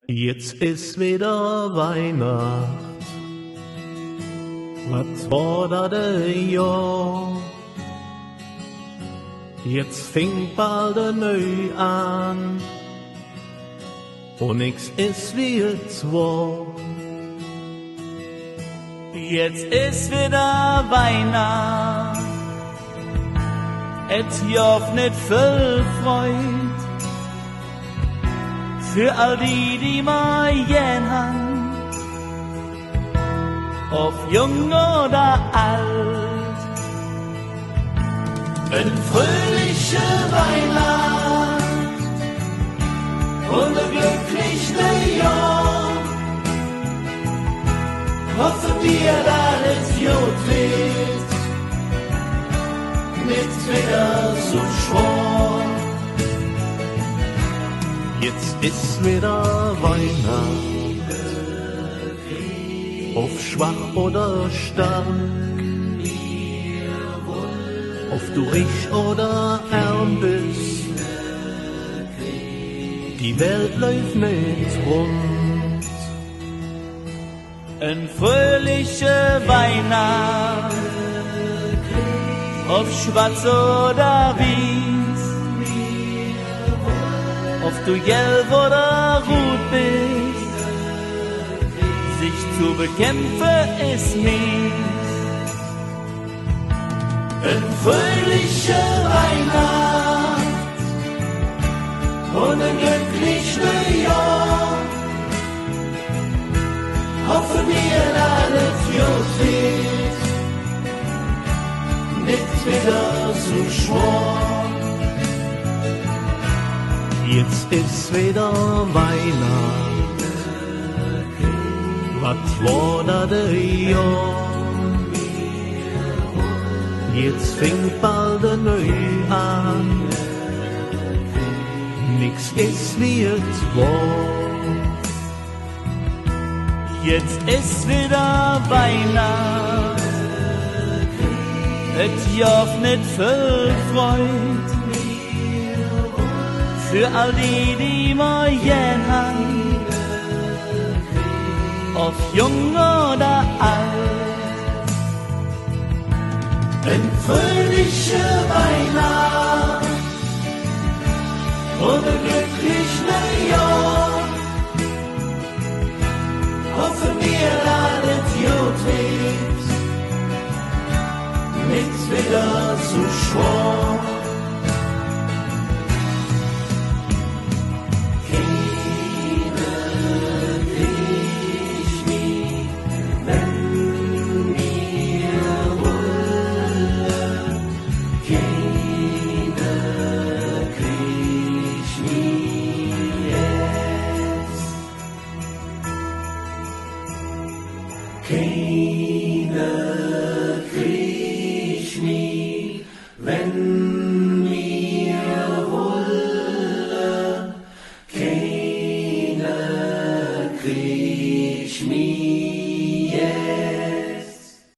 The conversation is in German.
Jetzt ist wieder Weihnacht, was war da de Jahr? Jetzt fängt bald neu an und nix ist wie es war. Jetzt ist wieder Weihnacht, et joff nicht viel Freud für all die mal jen han, ob jung oder alt. Ein fröhliche Weihnacht und ein glückliches Jahr. Hoffen wir, dass es gut wird, nicht wieder so schwer. Jetzt ist wieder Weihnacht, ob schwach oder stark, ob du reich oder arm bist, die Welt läuft mit rund. Ein fröhliche Weihnacht, ob schwarz oder weiß, ob du gelb oder rot bist, sich zu bekämpfen ist mies. Ein fröhliche Weihnacht und ein glückliches Jahr. Hoffen wir, alles gut wird, nicht wieder so schwer. Jetzt ist wieder Weihnacht, was war da de Jahr? Jetzt fängt bald neu an, nix ist wie es war. Jetzt ist wieder Weihnacht, et joff nicht viel Freud für all die mal jen han, ob jung oder alt. Ein fröhliche Weihnacht und ein glückliches Jahr. Hoffen wir, alles gut wird, nichts wieder so schwer. Keiner kriegt mich, wenn